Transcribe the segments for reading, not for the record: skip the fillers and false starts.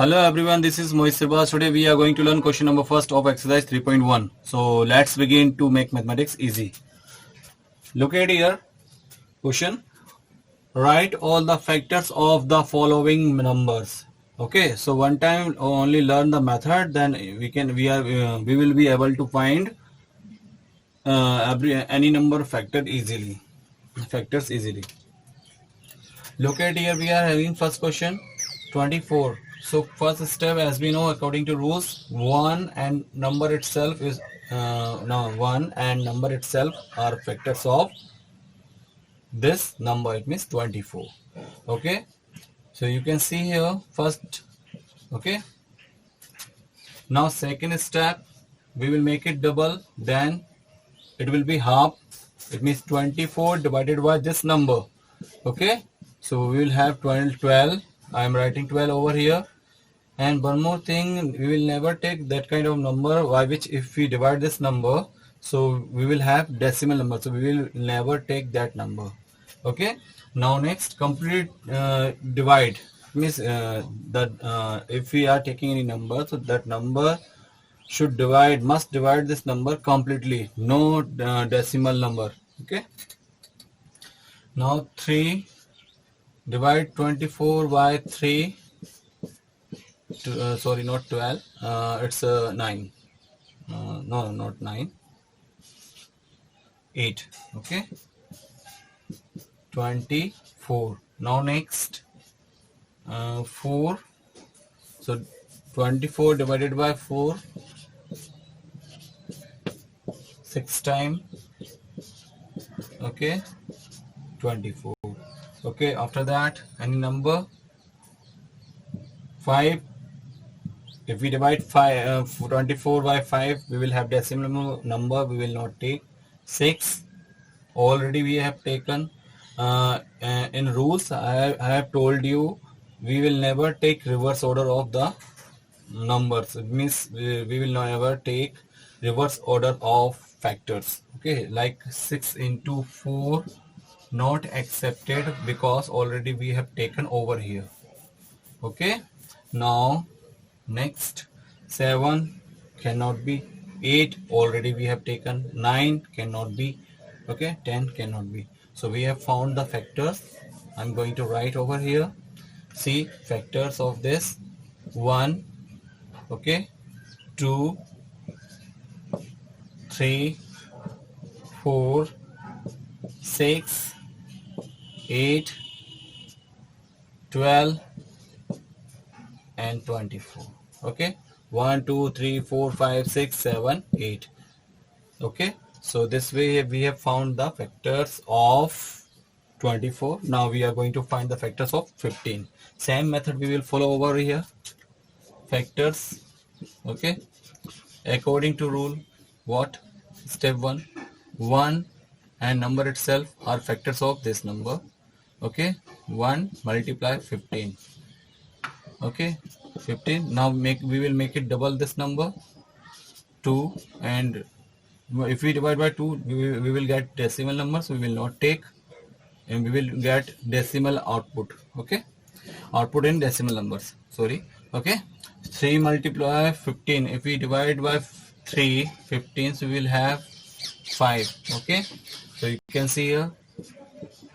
Hello everyone, this is Mohit Sirbas. Today we are going to learn question number first of exercise 3.1. So let's begin to make mathematics easy. Look at here, question. Write all the factors of the following numbers. Okay, so one time only learn the method, then we will be able to find any number factors easily. Look at here, we are having first question 24. So first step, as we know, according to rules, 1 and number itself is 1 and number itself are factors of this number. It means 24. Okay, so you can see here first. Okay, now second step, we will make it double, then it will be half. It means 24 divided by this number. Okay, so we will have 12. I am writing 12 over here. And one more thing, we will never take that kind of number by which if we divide this number, so we will have decimal number. So we will never take that number. Okay. Now next, complete divide means if we are taking any number, so that number must divide this number completely. No decimal number. Okay. Now 3 divide 24 by 3. Sorry, not 12. It's 9. No, not 9. 8. Okay. 24. Now next 4. So 24 divided by 4. 6 times. Okay. 24. Okay. After that, any number 5. If we divide 24 by 5, we will have decimal number. We will not take 6. Already we have taken. In rules, I have told you we will never take reverse order of the numbers. It means we will never take reverse order of factors. Okay, like 6 into 4 not accepted because already we have taken over here. Okay, now next 7 cannot be, 8 already we have taken, 9 cannot be, okay, 10 cannot be. So we have found the factors. I'm going to write over here. See factors of this 1, okay, 2, 3, 4, 6, 8, 12 and 24. Okay, 1, 2, 3, 4, 5, 6, 7, 8. Okay, so this way we have found the factors of 24. Now we are going to find the factors of 15. Same method we will follow over here. Factors, okay, according to rule, what? Step 1, 1 and number itself are factors of this number. Okay, 1 multiply 15. Okay, 15. Now we will make it double this number 2, and if we divide by 2, we will get decimal number, so we will not take, and we will get decimal output. Okay, output in decimal numbers, sorry. Okay, 3 multiply 15. If we divide by 3, 15, so we will have 5. Okay, so you can see here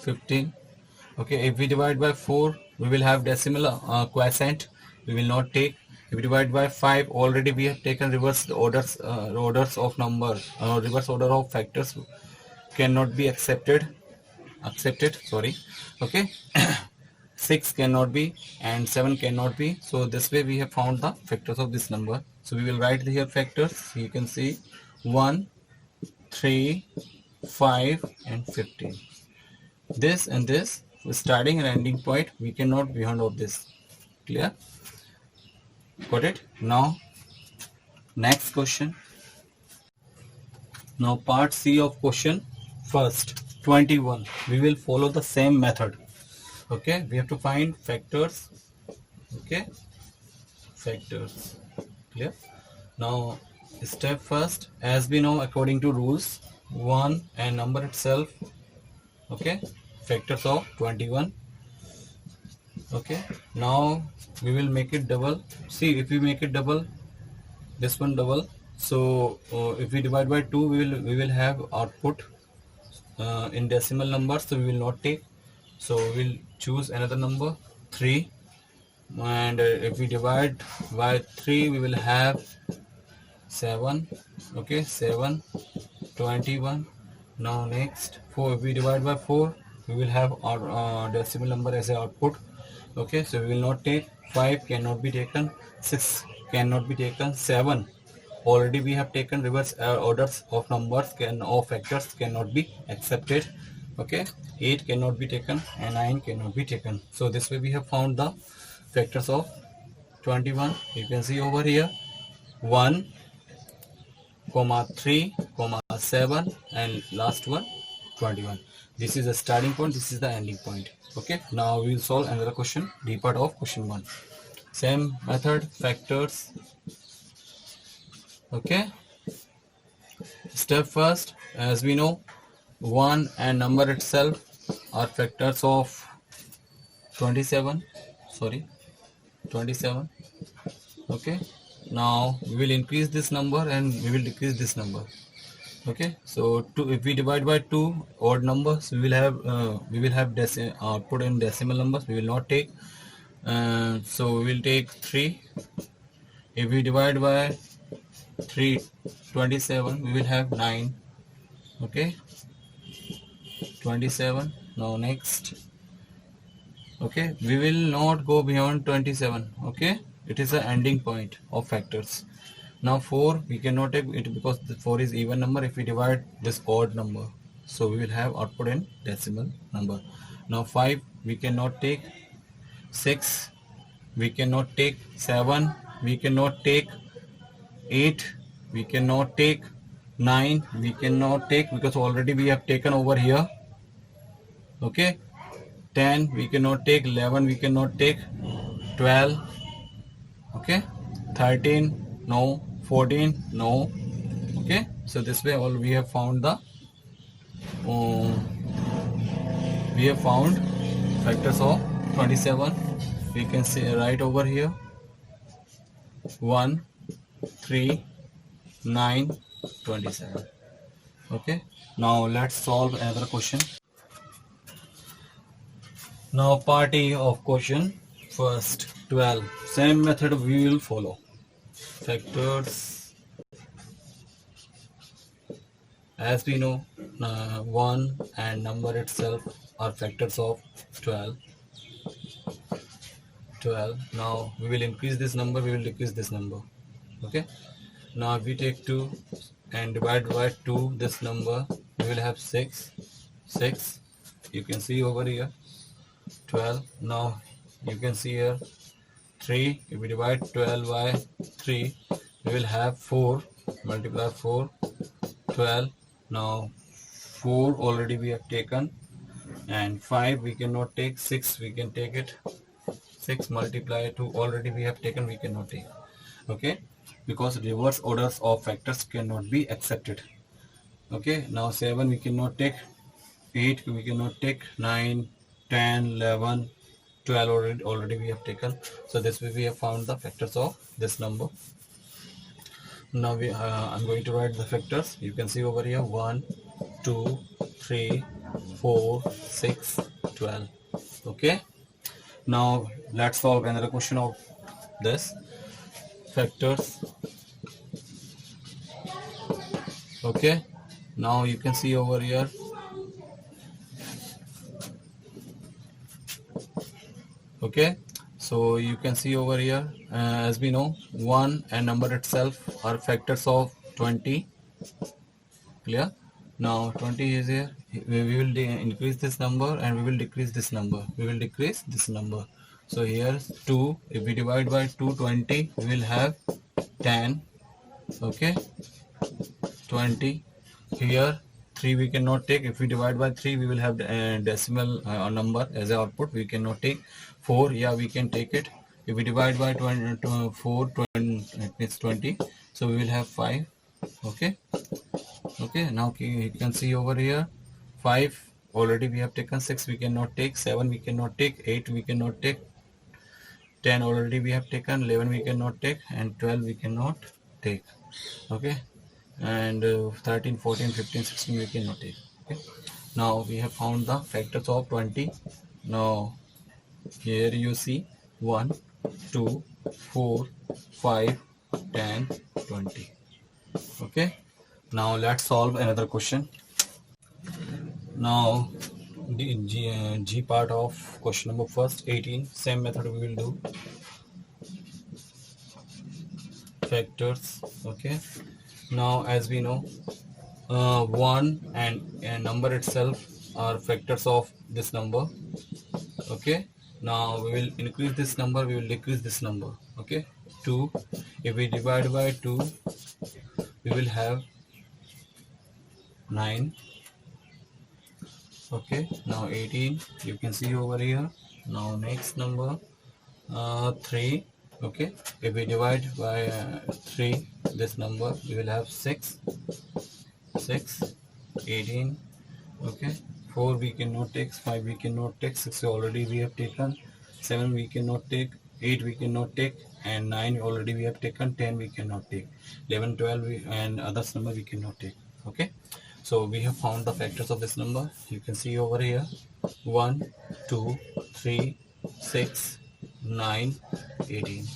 15. Okay, if we divide by 4, we will have decimal quotient. We will not take. If we divide by 5, already we have taken reverse orders of number. Reverse order of factors cannot be accepted. Sorry. Okay. 6 cannot be and 7 cannot be. So this way we have found the factors of this number. So we will write here factors. You can see 1, 3, 5 and 15. This and this, starting and ending point, we cannot beyond of this. Clear? Got it? Now next question. Now part C of question first 21. We will follow the same method. Okay, we have to find factors. Okay, factors. Clear? Now step first, as we know according to rules, 1 and number itself. Okay, factors of 21. Okay, now we will make it double. See, if we make it double, this one double, so if we divide by 2, we will have output in decimal numbers, so we will not take. So we will choose another number 3, and if we divide by 3, we will have 7. Okay, 7, 21. Now next 4, if we divide by 4, we will have our decimal number as a output. Okay, so we will not take. 5 cannot be taken, 6 cannot be taken, 7 already we have taken. Reverse orders of numbers of factors cannot be accepted. Okay, 8 cannot be taken and 9 cannot be taken. So this way we have found the factors of 21. You can see over here 1, 3, 7, and last one 21. This is the starting point, this is the ending point. Okay, now we will solve another question, D part of question 1. Same method, factors. Okay, step first, as we know, 1 and number itself are factors of 27. Okay, now we will increase this number and we will decrease this number. Okay, so if we divide by 2 odd numbers, we will have output in decimal numbers. We will not take, so we will take 3. If we divide by 3 27, we will have 9. Okay, 27. Now next, okay, we will not go beyond 27. Okay, it is the ending point of factors. Now 4 we cannot take it because the 4 is even number. If we divide this odd number, so we will have output in decimal number. Now 5 we cannot take, 6 we cannot take, 7 we cannot take, 8 we cannot take, 9 we cannot take because already we have taken over here. Okay, 10 we cannot take, 11 we cannot take, 12, okay, 13 no, 14 no. Okay, so this way all we have found the factors of 27. We can say right over here 1, 3, 9, 27. Okay, now let's solve another question. Now part A of question, first 12. Same method we will follow. Factors, as we know, 1 and number itself are factors of 12. Now we will increase this number, we will decrease this number. Okay, now if we take 2 and divide by 2 this number, we will have 6. You can see over here 12. Now you can see here 3. If we divide 12 by 3, we will have 4. Multiply 4, 12. Now 4 already we have taken, and 5 we cannot take, 6 we can take it. 6 multiply 2 already we have taken, we cannot take. Okay, because reverse orders of factors cannot be accepted. Okay, now 7 we cannot take, 8 we cannot take, 9, 10, 11, 12 already we have taken. So this way we have found the factors of this number. Now I'm going to write the factors. You can see over here 1, 2, 3, 4, 6, 12. Okay, now let's solve another question of this factors. Okay, now you can see over here okay, so you can see over here, as we know, 1 and number itself are factors of 20. Clear? Now 20 is here. We will increase this number and we will decrease this number. So here 2, if we divide by 220, we will have 10. Okay, 20. Here 3 we cannot take. If we divide by 3, we will have decimal number as an output. We cannot take. 4, yeah, we can take it. If we divide by 20, 20, it's 20. So we will have 5. Okay. Okay, now you can see over here 5 already we have taken, 6 we cannot take, 7 we cannot take, 8 we cannot take, 10 already we have taken, 11 we cannot take, and 12 we cannot take. Okay, and 13, 14, 15, 16 we cannot take. Okay, now we have found the factors of 20. Now here you see 1, 2, 4, 5, 10, 20. Okay, now let's solve another question. Now the G part of question number first, 18. Same method we will do. Factors. Okay, now as we know, 1 and number itself are factors of this number. Okay, now we will increase this number, we will decrease this number. Okay, 2, if we divide by 2, we will have 9. Okay, now 18 you can see over here. Now next number, 3. Okay, if we divide by 3, this number, we will have 6, 18. Okay, 4 we cannot take, 5 we cannot take, 6 already we have taken, 7 we cannot take, 8 we cannot take, and 9 already we have taken, 10 we cannot take, 11, 12 and others number we cannot take. Okay, so we have found the factors of this number. You can see over here, 1, 2, 3, 6, 9, 18.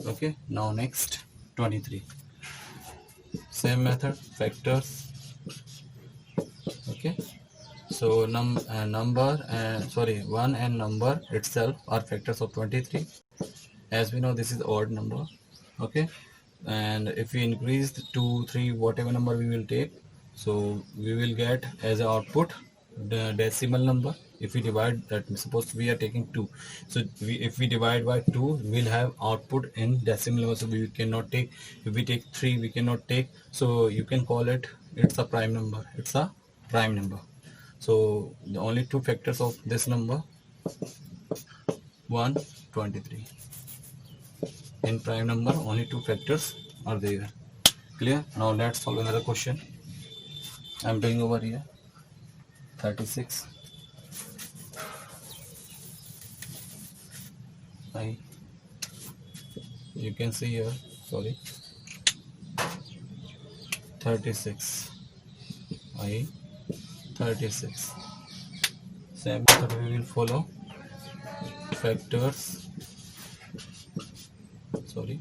Okay, now next 23. Same method, factors. Okay, so 1 and number itself are factors of 23. As we know, this is odd number. Okay, and if we increase the 2, 3, whatever number we will take, so we will get as an output the decimal number. If we divide that, suppose we are taking 2, so if we divide by 2, we will have output in decimal number. So we cannot take. If we take 3, we cannot take. So you can call it, it's a prime number. It's a prime number. So the only 2 factors of this number, 1, 23. In prime number, only 2 factors are there. Clear? Now let's solve another question. I'm doing over here 36. You can see here, sorry, 36. 36. Same method we will follow. Factors. Sorry.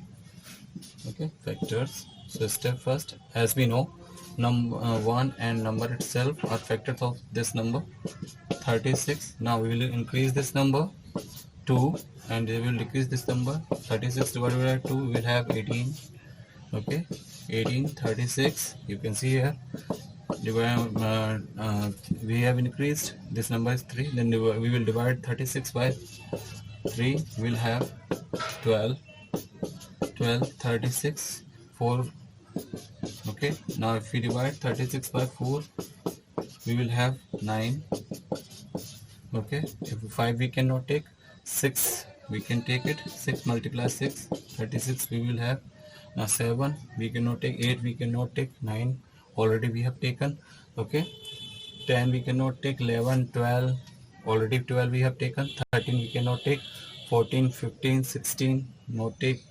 Okay, factors. So step first, as we know, 1 and number itself are factors of this number, 36. Now we will increase this number 2, and we will decrease this number. 36 divided by 2, we will have 18. Okay, 18, 36. You can see here. We have increased. This number is 3. Then we will divide 36 by 3. We will have 12. 12, 36, 4. Okay, now if we divide 36 by 4, we will have 9. Okay, if 5 we cannot take, 6 we can take it. 6 multiply 6, 36 we will have. Now 7 we cannot take, 8 we cannot take, 9 already we have taken. Okay, 10 we cannot take, 11, 12 already 12 we have taken, 13 we cannot take, 14, 15, 16 not take,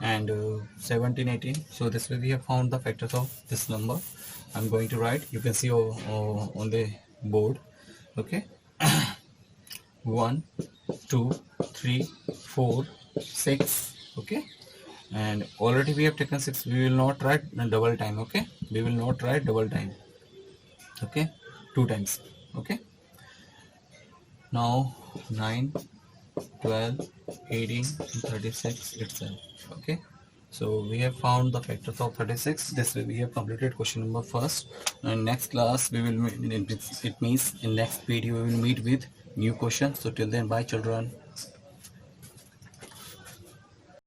and 17, 18. So this way we have found the factors of this number. I'm going to write, you can see on the board. Okay, 1, 2, 3, 4, 6. Okay, and already we have taken 6. We will not write double time. Okay, we will not write double time. Okay, 2 times. Okay, now 9, 12, 18, 36 itself. Okay, so we have found the factors of 36. This way we have completed question number first. And next class we will meet, it means in next video we will meet with new questions. So till then, bye children.